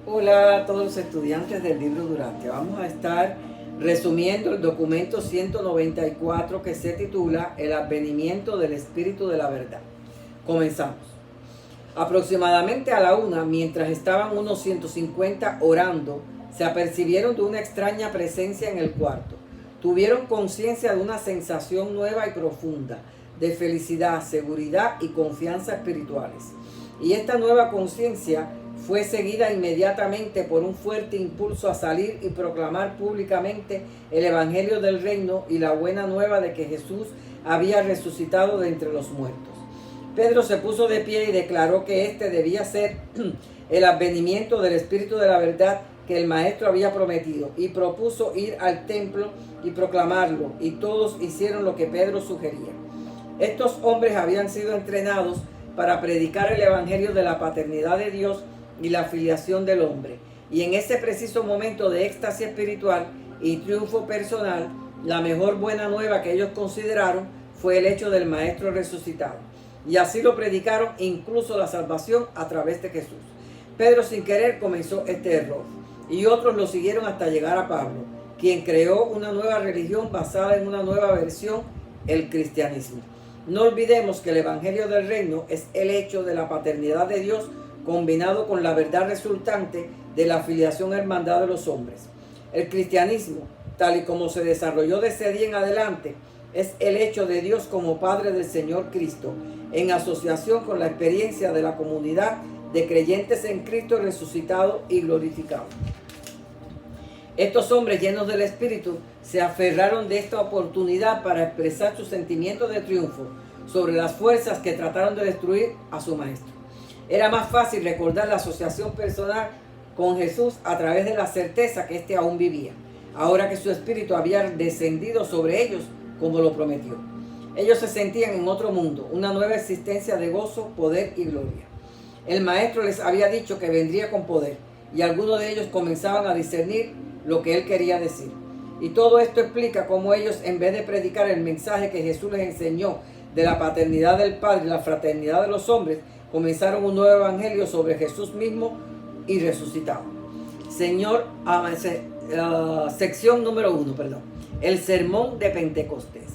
Hola a todos los estudiantes del libro Durante. Vamos a estar resumiendo el documento 194 que se titula El advenimiento del Espíritu de la Verdad. Comenzamos. Aproximadamente a la 1, mientras estaban unos 150 orando, se apercibieron de una extraña presencia en el cuarto. Tuvieron conciencia de una sensación nueva y profunda, de felicidad, seguridad y confianza espirituales. Y esta nueva conciencia fue seguida inmediatamente por un fuerte impulso a salir y proclamar públicamente el Evangelio del Reino y la buena nueva de que Jesús había resucitado de entre los muertos. Pedro se puso de pie y declaró que este debía ser el advenimiento del Espíritu de la Verdad que el Maestro había prometido, y propuso ir al templo y proclamarlo, y todos hicieron lo que Pedro sugería. Estos hombres habían sido entrenados para predicar el Evangelio de la paternidad de Dios y la filiación del hombre. Y en ese preciso momento de éxtasis espiritual y triunfo personal, la mejor buena nueva que ellos consideraron fue el hecho del Maestro resucitado. Y así lo predicaron, incluso la salvación a través de Jesús. Pedro sin querer comenzó este error, y otros lo siguieron hasta llegar a Pablo, quien creó una nueva religión basada en una nueva versión, el cristianismo. No olvidemos que el Evangelio del Reino es el hecho de la paternidad de Dios combinado con la verdad resultante de la filiación hermandad de los hombres. El cristianismo, tal y como se desarrolló de ese día en adelante, es el hecho de Dios como Padre del Señor Cristo, en asociación con la experiencia de la comunidad de creyentes en Cristo resucitado y glorificado. Estos hombres llenos del Espíritu se aferraron de esta oportunidad para expresar sus sentimientos de triunfo sobre las fuerzas que trataron de destruir a su Maestro. Era más fácil recordar la asociación personal con Jesús a través de la certeza que éste aún vivía, ahora que su Espíritu había descendido sobre ellos como lo prometió. Ellos se sentían en otro mundo, una nueva existencia de gozo, poder y gloria. El Maestro les había dicho que vendría con poder, y algunos de ellos comenzaban a discernir lo que él quería decir. Y todo esto explica cómo ellos, en vez de predicar el mensaje que Jesús les enseñó de la paternidad del Padre y la fraternidad de los hombres, comenzaron un nuevo evangelio sobre Jesús mismo y resucitado. Sección número 1, el sermón de Pentecostés.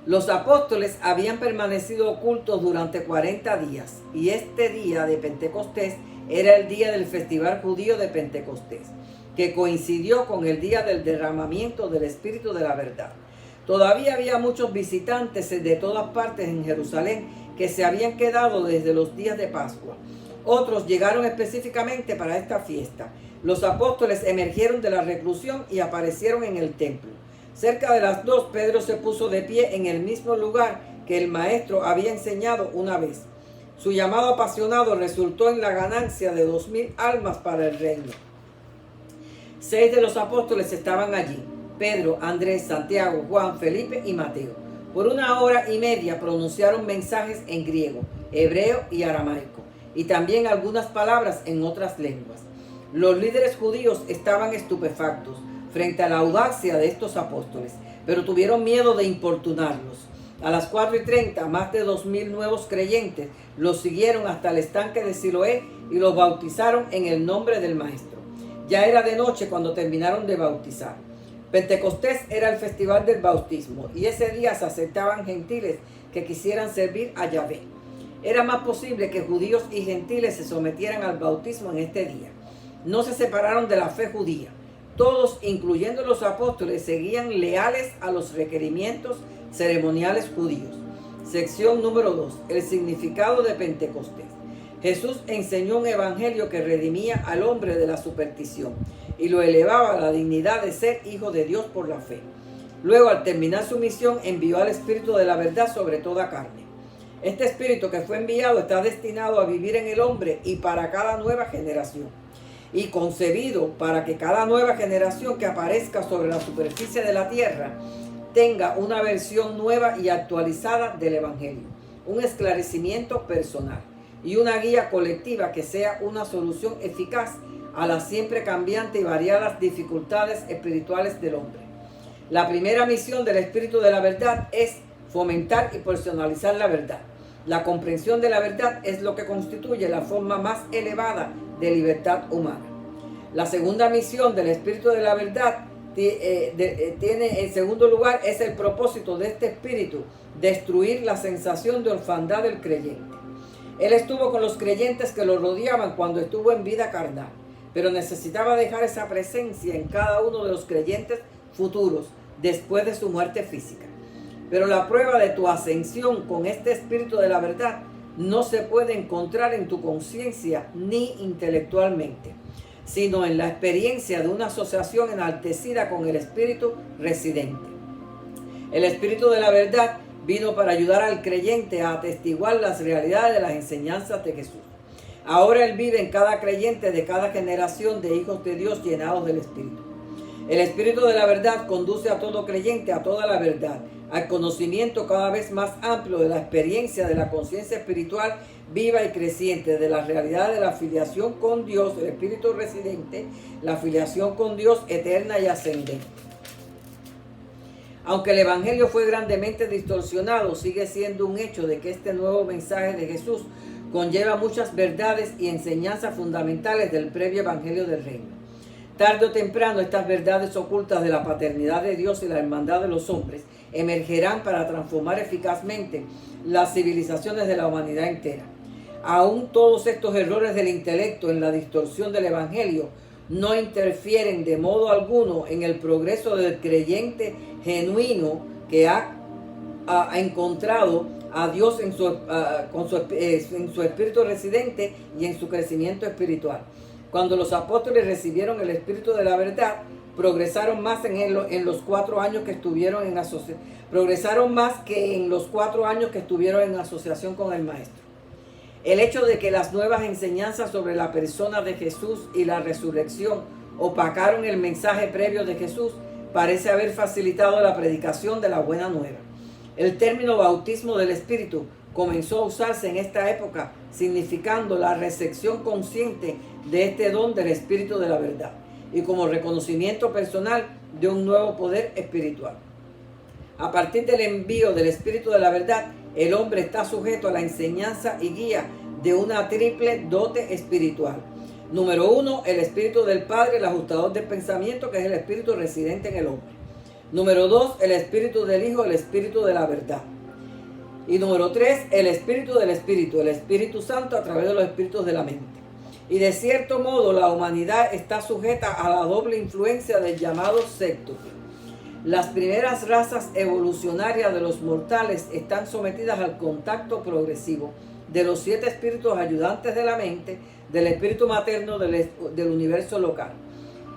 Los apóstoles habían permanecido ocultos durante 40 días, y este día de Pentecostés era el día del festival judío de Pentecostés, que coincidió con el día del derramamiento del Espíritu de la Verdad. Todavía había muchos visitantes de todas partes en Jerusalén que se habían quedado desde los días de Pascua. Otros llegaron específicamente para esta fiesta. Los apóstoles emergieron de la reclusión y aparecieron en el templo. Cerca de las 2, Pedro se puso de pie en el mismo lugar que el Maestro había enseñado una vez. Su llamado apasionado resultó en la ganancia de 2000 almas para el reino. 6 de los apóstoles estaban allí: Pedro, Andrés, Santiago, Juan, Felipe y Mateo. Por 1 hora y media pronunciaron mensajes en griego, hebreo y aramaico, y también algunas palabras en otras lenguas. Los líderes judíos estaban estupefactos frente a la audacia de estos apóstoles, pero tuvieron miedo de importunarlos. A las 4:30, más de 2000 nuevos creyentes los siguieron hasta el estanque de Siloé y los bautizaron en el nombre del Maestro. Ya era de noche cuando terminaron de bautizar. Pentecostés era el festival del bautismo, y ese día se aceptaban gentiles que quisieran servir a Yahvé. Era más posible que judíos y gentiles se sometieran al bautismo en este día. No se separaron de la fe judía. Todos, incluyendo los apóstoles, seguían leales a los requerimientos ceremoniales judíos. Sección número 2. El significado de Pentecostés. Jesús enseñó un evangelio que redimía al hombre de la superstición y lo elevaba a la dignidad de ser hijo de Dios por la fe. Luego, al terminar su misión, envió al Espíritu de la verdad sobre toda carne. Este Espíritu que fue enviado está destinado a vivir en el hombre y para cada nueva generación, y concebido para que cada nueva generación que aparezca sobre la superficie de la tierra tenga una versión nueva y actualizada del Evangelio, un esclarecimiento personal y una guía colectiva que sea una solución eficaz a las siempre cambiantes y variadas dificultades espirituales del hombre. La primera misión del Espíritu de la Verdad es fomentar y personalizar la verdad. La comprensión de la verdad es lo que constituye la forma más elevada de libertad humana. La segunda misión del Espíritu de la verdad tiene, en segundo lugar, es el propósito de este Espíritu: destruir la sensación de orfandad del creyente. Él estuvo con los creyentes que lo rodeaban cuando estuvo en vida carnal, pero necesitaba dejar esa presencia en cada uno de los creyentes futuros después de su muerte física. Pero la prueba de tu ascensión con este Espíritu de la verdad no se puede encontrar en tu conciencia ni intelectualmente, sino en la experiencia de una asociación enaltecida con el Espíritu residente. El Espíritu de la verdad vino para ayudar al creyente a atestiguar las realidades de las enseñanzas de Jesús. Ahora Él vive en cada creyente de cada generación de hijos de Dios llenados del Espíritu. El Espíritu de la verdad conduce a todo creyente a toda la verdad, al conocimiento cada vez más amplio de la experiencia de la conciencia espiritual viva y creciente, de la realidad de la filiación con Dios, el Espíritu residente, la filiación con Dios eterna y ascendente. Aunque el Evangelio fue grandemente distorsionado, sigue siendo un hecho de que este nuevo mensaje de Jesús conlleva muchas verdades y enseñanzas fundamentales del previo Evangelio del Reino. Tarde o temprano, estas verdades ocultas de la paternidad de Dios y la hermandad de los hombres emergerán para transformar eficazmente las civilizaciones de la humanidad entera. Aún todos estos errores del intelecto en la distorsión del Evangelio no interfieren de modo alguno en el progreso del creyente genuino que ha encontrado a Dios en su espíritu residente y en su crecimiento espiritual. Cuando los apóstoles recibieron el Espíritu de la verdad, progresaron más en los 4 años que estuvieron en asociación. Progresaron más que en los 4 años que estuvieron en asociación con el Maestro. El hecho de que las nuevas enseñanzas sobre la persona de Jesús y la resurrección opacaron el mensaje previo de Jesús parece haber facilitado la predicación de la buena nueva. El término bautismo del Espíritu comenzó a usarse en esta época, significando la recepción consciente de este don del Espíritu de la verdad y como reconocimiento personal de un nuevo poder espiritual. A partir del envío del Espíritu de la verdad, el hombre está sujeto a la enseñanza y guía de una triple dote espiritual. Número 1, el Espíritu del Padre, el ajustador del pensamiento, que es el Espíritu residente en el hombre. Número 2, el Espíritu del Hijo, el Espíritu de la verdad. Y número 3, el Espíritu del Espíritu, el Espíritu Santo a través de los espíritus de la mente. Y de cierto modo la humanidad está sujeta a la doble influencia del llamado séptuple. Las primeras razas evolucionarias de los mortales están sometidas al contacto progresivo de los 7 espíritus ayudantes de la mente, del espíritu materno del universo local.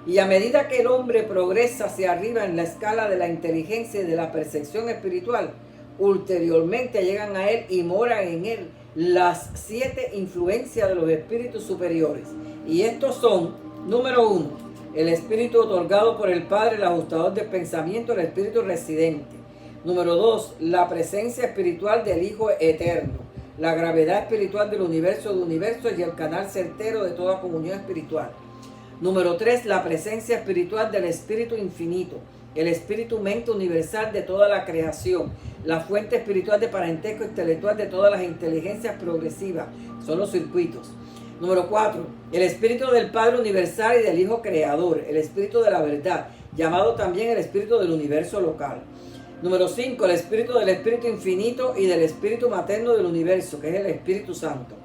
Y a medida que el hombre progresa hacia arriba en la escala de la inteligencia y de la percepción espiritual, ulteriormente llegan a él y moran en él las 7 influencias de los espíritus superiores. Y estos son, número 1, el espíritu otorgado por el Padre, el ajustador del pensamiento, el espíritu residente. Número 2, la presencia espiritual del Hijo eterno, la gravedad espiritual del universo de universos y el canal certero de toda comunión espiritual. Número 3, la presencia espiritual del Espíritu infinito, el espíritu mente universal de toda la creación, la fuente espiritual de parentesco intelectual de todas las inteligencias progresivas, son los circuitos. Número 4, el espíritu del Padre universal y del Hijo creador, el espíritu de la verdad, llamado también el espíritu del universo local. Número 5, el espíritu del espíritu infinito y del espíritu materno del universo, que es el Espíritu Santo.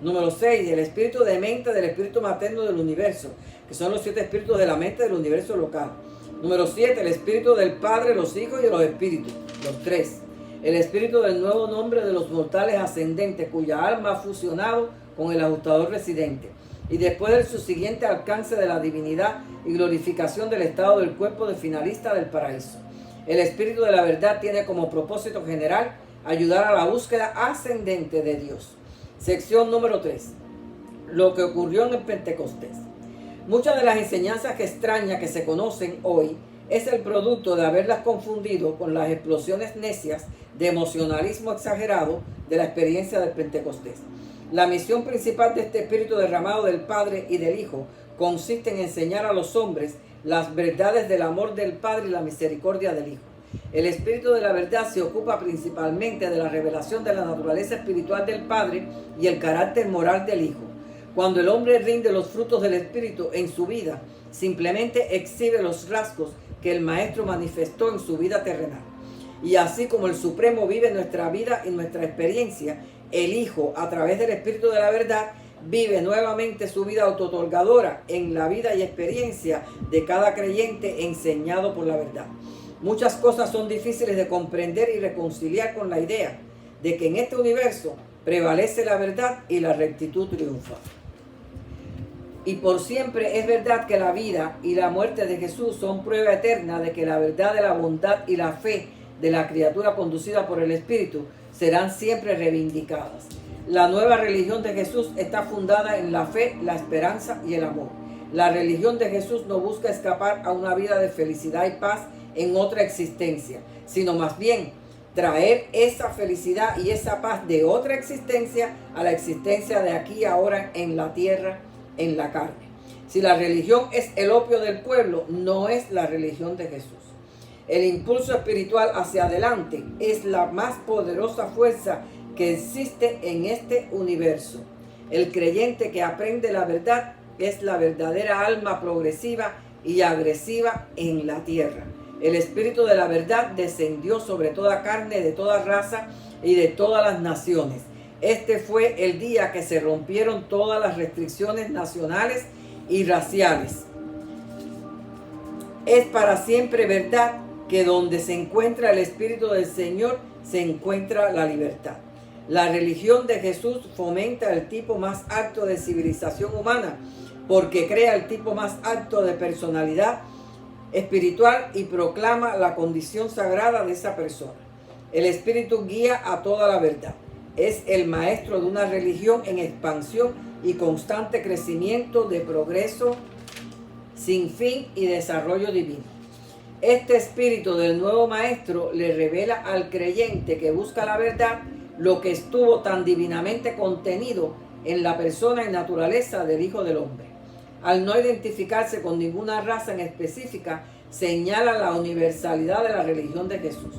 Número 6, el espíritu de mente del espíritu materno del universo, que son los 7 espíritus de la mente del universo local. Número 7, el espíritu del Padre, los hijos y los espíritus, los 3. El espíritu del nuevo nombre de los mortales ascendentes, cuya alma ha fusionado con el ajustador residente. Y después del subsiguiente alcance de la divinidad y glorificación del estado del cuerpo de finalista del paraíso. El espíritu de la verdad tiene como propósito general ayudar a la búsqueda ascendente de Dios. Sección número 3. Lo que ocurrió en el Pentecostés. Muchas de las enseñanzas extrañas que se conocen hoy es el producto de haberlas confundido con las explosiones necias de emocionalismo exagerado de la experiencia del Pentecostés. La misión principal de este espíritu derramado del Padre y del Hijo consiste en enseñar a los hombres las verdades del amor del Padre y la misericordia del Hijo. El espíritu de la verdad se ocupa principalmente de la revelación de la naturaleza espiritual del Padre y el carácter moral del Hijo. Cuando el hombre rinde los frutos del Espíritu en su vida, simplemente exhibe los rasgos que el Maestro manifestó en su vida terrenal. Y así como el Supremo vive nuestra vida y nuestra experiencia, el Hijo, a través del Espíritu de la verdad, vive nuevamente su vida autootorgadora en la vida y experiencia de cada creyente enseñado por la verdad. Muchas cosas son difíciles de comprender y reconciliar con la idea de que en este universo prevalece la verdad y la rectitud triunfa. Y por siempre es verdad que la vida y la muerte de Jesús son prueba eterna de que la verdad de la bondad y la fe de la criatura conducida por el Espíritu serán siempre reivindicadas. La nueva religión de Jesús está fundada en la fe, la esperanza y el amor. La religión de Jesús no busca escapar a una vida de felicidad y paz en otra existencia, sino más bien traer esa felicidad y esa paz de otra existencia a la existencia de aquí y ahora en la tierra, en la carne. Si la religión es el opio del pueblo, no es la religión de Jesús. El impulso espiritual hacia adelante es la más poderosa fuerza que existe en este universo. El creyente que aprende la verdad es la verdadera alma progresiva y agresiva en la tierra. El Espíritu de la verdad descendió sobre toda carne, de toda raza y de todas las naciones. Este fue el día que se rompieron todas las restricciones nacionales y raciales. Es para siempre verdad que donde se encuentra el Espíritu del Señor, se encuentra la libertad. La religión de Jesús fomenta el tipo más alto de civilización humana, porque crea el tipo más alto de personalidad espiritual y proclama la condición sagrada de esa persona. El Espíritu guía a toda la verdad. Es el maestro de una religión en expansión y constante crecimiento de progreso sin fin y desarrollo divino. Este espíritu del nuevo maestro le revela al creyente que busca la verdad lo que estuvo tan divinamente contenido en la persona y naturaleza del Hijo del Hombre. Al no identificarse con ninguna raza en específica, señala la universalidad de la religión de Jesús.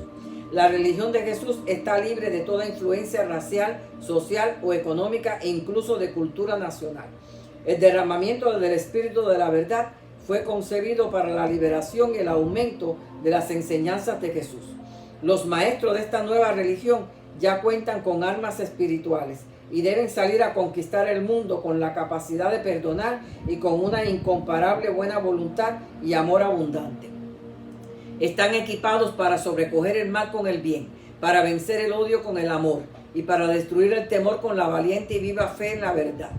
La religión de Jesús está libre de toda influencia racial, social o económica e incluso de cultura nacional. El derramamiento del Espíritu de la verdad fue concebido para la liberación y el aumento de las enseñanzas de Jesús. Los maestros de esta nueva religión ya cuentan con armas espirituales y deben salir a conquistar el mundo con la capacidad de perdonar y con una incomparable buena voluntad y amor abundante. Están equipados para sobrecoger el mal con el bien, para vencer el odio con el amor y para destruir el temor con la valiente y viva fe en la verdad.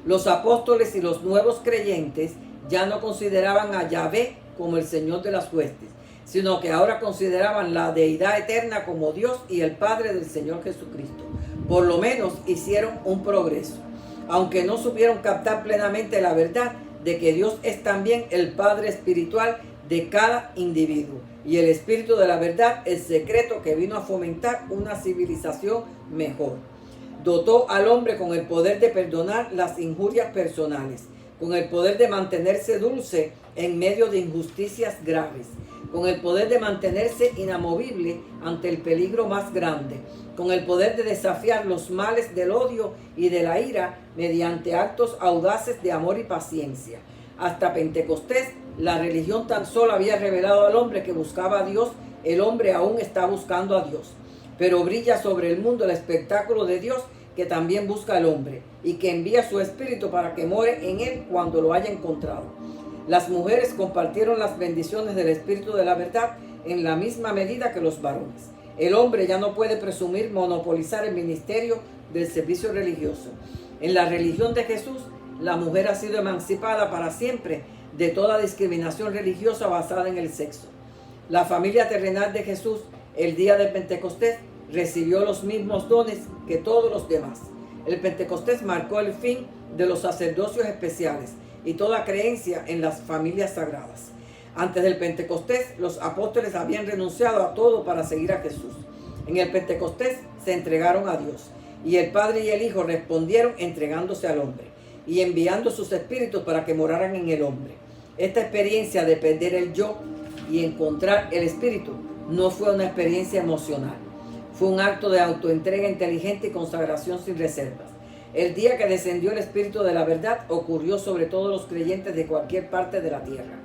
Los apóstoles y los nuevos creyentes ya no consideraban a Yahvé como el Señor de las huestes, sino que ahora consideraban la deidad eterna como Dios y el Padre del Señor Jesucristo. Por lo menos hicieron un progreso, aunque no supieron captar plenamente la verdad de que Dios es también el Padre espiritual de cada individuo y el Espíritu de la verdad, el secreto que vino a fomentar una civilización mejor. Dotó al hombre con el poder de perdonar las injurias personales, con el poder de mantenerse dulce en medio de injusticias graves, con el poder de mantenerse inamovible ante el peligro más grande, con el poder de desafiar los males del odio y de la ira mediante actos audaces de amor y paciencia. Hasta Pentecostés, la religión tan solo había revelado al hombre que buscaba a Dios. El hombre aún está buscando a Dios, pero brilla sobre el mundo el espectáculo de Dios que también busca al hombre y que envía su espíritu para que more en él cuando lo haya encontrado. Las mujeres compartieron las bendiciones del Espíritu de la verdad en la misma medida que los varones. El hombre ya no puede presumir monopolizar el ministerio del servicio religioso. En la religión de Jesús, la mujer ha sido emancipada para siempre de toda discriminación religiosa basada en el sexo. La familia terrenal de Jesús, el día de Pentecostés, recibió los mismos dones que todos los demás. El Pentecostés marcó el fin de los sacerdocios especiales y toda creencia en las familias sagradas. Antes del Pentecostés, los apóstoles habían renunciado a todo para seguir a Jesús. En el Pentecostés se entregaron a Dios y el Padre y el Hijo respondieron entregándose al hombre y enviando sus espíritus para que moraran en el hombre. Esta experiencia de perder el yo y encontrar el espíritu no fue una experiencia emocional. Fue un acto de autoentrega inteligente y consagración sin reservas. El día que descendió el Espíritu de la verdad ocurrió sobre todos los creyentes de cualquier parte de la tierra.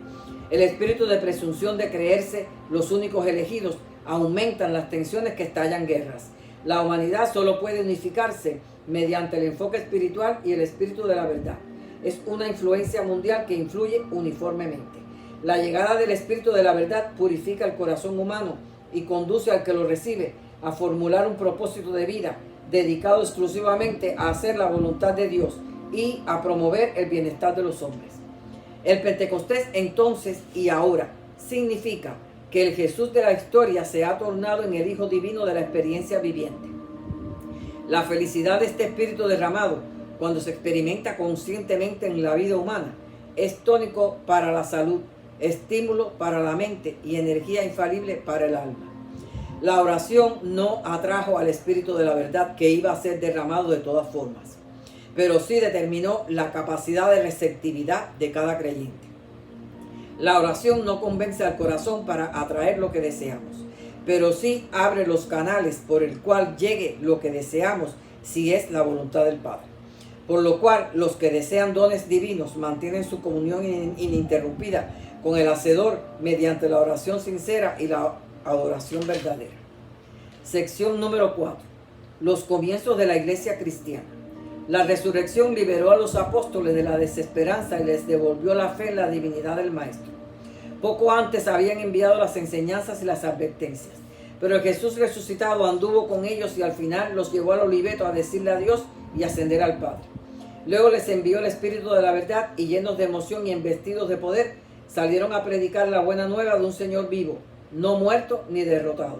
El espíritu de presunción de creerse los únicos elegidos aumentan las tensiones que estallan guerras. La humanidad solo puede unificarse mediante el enfoque espiritual y el espíritu de la verdad. Es una influencia mundial que influye uniformemente. La llegada del espíritu de la verdad purifica el corazón humano y conduce al que lo recibe a formular un propósito de vida dedicado exclusivamente a hacer la voluntad de Dios y a promover el bienestar de los hombres. El Pentecostés entonces y ahora significa que el Jesús de la historia se ha tornado en el Hijo Divino de la experiencia viviente. La felicidad de este espíritu derramado, cuando se experimenta conscientemente en la vida humana, es tónico para la salud, estímulo para la mente y energía infalible para el alma. La oración no atrajo al espíritu de la verdad que iba a ser derramado de todas formas, pero sí determinó la capacidad de receptividad de cada creyente. La oración no convence al corazón para atraer lo que deseamos, pero sí abre los canales por el cual llegue lo que deseamos si es la voluntad del Padre. Por lo cual, los que desean dones divinos mantienen su comunión ininterrumpida con el Hacedor mediante la oración sincera y la adoración verdadera. Sección número 4. Los comienzos de la iglesia cristiana. La resurrección liberó a los apóstoles de la desesperanza y les devolvió la fe en la divinidad del Maestro. Poco antes habían enviado las enseñanzas y las advertencias, pero el Jesús resucitado anduvo con ellos y al final los llevó al oliveto a decirle adiós y ascender al Padre. Luego les envió el Espíritu de la verdad y llenos de emoción y investidos de poder, salieron a predicar la buena nueva de un Señor vivo, no muerto ni derrotado.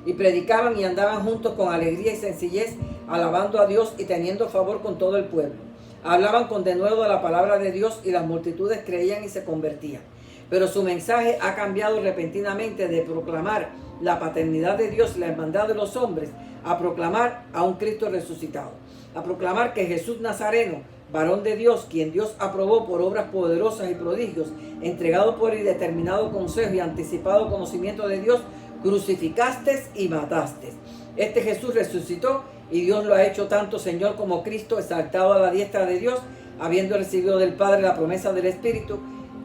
Y predicaban y andaban juntos con alegría y sencillez, alabando a Dios y teniendo favor con todo el pueblo. Hablaban con denuedo de la palabra de Dios y las multitudes creían y se convertían. Pero su mensaje ha cambiado repentinamente de proclamar la paternidad de Dios y la hermandad de los hombres a proclamar a un Cristo resucitado, a proclamar que Jesús Nazareno, varón de Dios, quien Dios aprobó por obras poderosas y prodigios, entregado por el determinado consejo y anticipado conocimiento de Dios, crucificaste y mataste. Este Jesús resucitó y Dios lo ha hecho tanto Señor como Cristo, exaltado a la diestra de Dios, habiendo recibido del Padre la promesa del Espíritu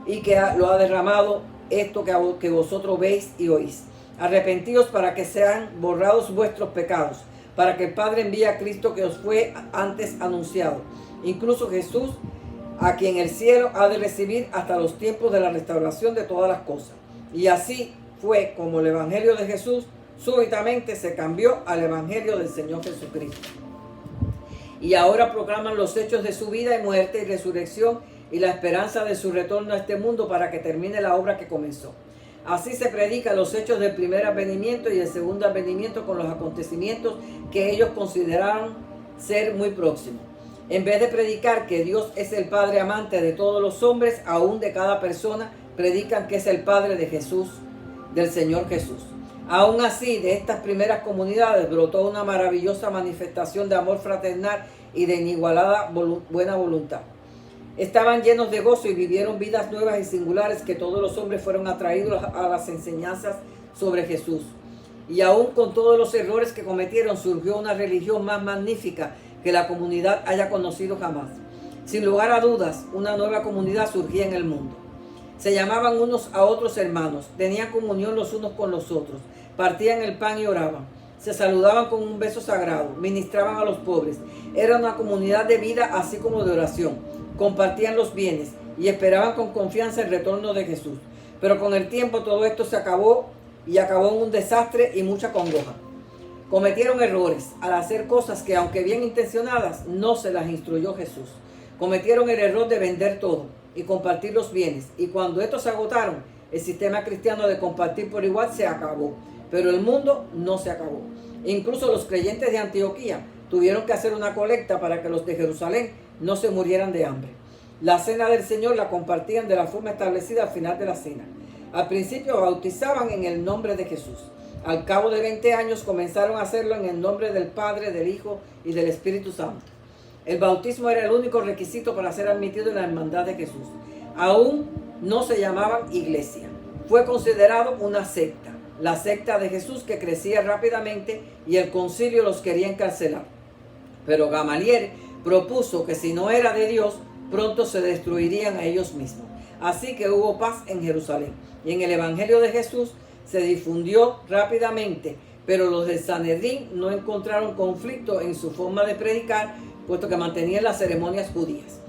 y que lo ha derramado esto que vosotros veis y oís. Arrepentíos para que sean borrados vuestros pecados, para que el Padre envíe a Cristo que os fue antes anunciado, incluso Jesús, a quien el cielo ha de recibir hasta los tiempos de la restauración de todas las cosas. Y así fue como el Evangelio de Jesús súbitamente se cambió al Evangelio del Señor Jesucristo. Y ahora proclaman los hechos de su vida y muerte y resurrección y la esperanza de su retorno a este mundo para que termine la obra que comenzó. Así se predica los hechos del primer advenimiento y el segundo advenimiento con los acontecimientos que ellos consideraron ser muy próximos. En vez de predicar que Dios es el Padre amante de todos los hombres, aún de cada persona, predican que es el Padre de Jesús, del Señor Jesús. Aún así, de estas primeras comunidades brotó una maravillosa manifestación de amor fraternal y de inigualada buena voluntad. Estaban llenos de gozo y vivieron vidas nuevas y singulares, que todos los hombres fueron atraídos a las enseñanzas sobre Jesús. Y aún con todos los errores que cometieron, surgió una religión más magnífica que la comunidad haya conocido jamás. Sin lugar a dudas, una nueva comunidad surgía en el mundo. Se llamaban unos a otros hermanos, tenían comunión los unos con los otros, partían el pan y oraban, se saludaban con un beso sagrado, ministraban a los pobres. Era una comunidad de vida así como de oración, compartían los bienes y esperaban con confianza el retorno de Jesús. Pero con el tiempo todo esto se acabó y acabó en un desastre y mucha congoja. Cometieron errores al hacer cosas que, aunque bien intencionadas, no se las instruyó Jesús. Cometieron el error de vender todo y compartir los bienes, y cuando estos se agotaron, el sistema cristiano de compartir por igual se acabó, pero el mundo no se acabó. Incluso los creyentes de Antioquía tuvieron que hacer una colecta para que los de Jerusalén no se murieran de hambre. La cena del Señor la compartían de la forma establecida al final de la cena. Al principio bautizaban en el nombre de Jesús. Al cabo de 20 años comenzaron a hacerlo en el nombre del Padre, del Hijo y del Espíritu Santo. El bautismo era el único requisito para ser admitido en la hermandad de Jesús. Aún no se llamaban iglesia. Fue considerado una secta, la secta de Jesús, que crecía rápidamente y el concilio los quería encarcelar. Pero Gamaliel propuso que si no era de Dios, pronto se destruirían a ellos mismos. Así que hubo paz en Jerusalén. Y en el Evangelio de Jesús se difundió rápidamente, pero los de Sanedrín no encontraron conflicto en su forma de predicar, puesto que mantenían las ceremonias judías.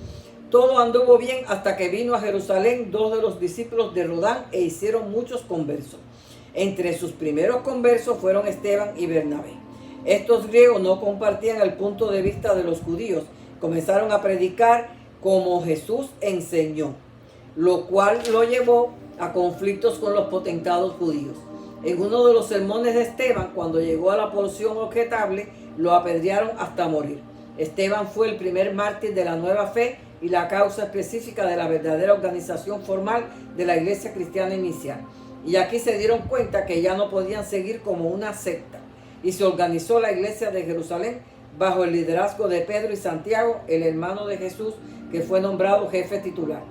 Todo anduvo bien hasta que vino a Jerusalén 2 de los discípulos de Rodán e hicieron muchos conversos. Entre sus primeros conversos fueron Esteban y Bernabé. Estos griegos no compartían el punto de vista de los judíos. Comenzaron a predicar como Jesús enseñó, lo cual lo llevó a conflictos con los potentados judíos. En uno de los sermones de Esteban, cuando llegó a la porción objetable, lo apedrearon hasta morir. Esteban fue el primer mártir de la nueva fe y la causa específica de la verdadera organización formal de la iglesia cristiana inicial. Y aquí se dieron cuenta que ya no podían seguir como una secta. Y se organizó la iglesia de Jerusalén bajo el liderazgo de Pedro y Santiago, el hermano de Jesús, que fue nombrado jefe titular.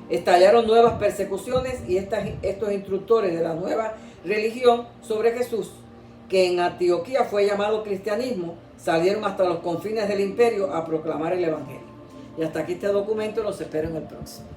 Estallaron nuevas persecuciones y estos instructores de la nueva religión sobre Jesús, que en Antioquía fue llamado cristianismo, salieron hasta los confines del imperio a proclamar el evangelio. Y hasta aquí este documento, los espero en el próximo.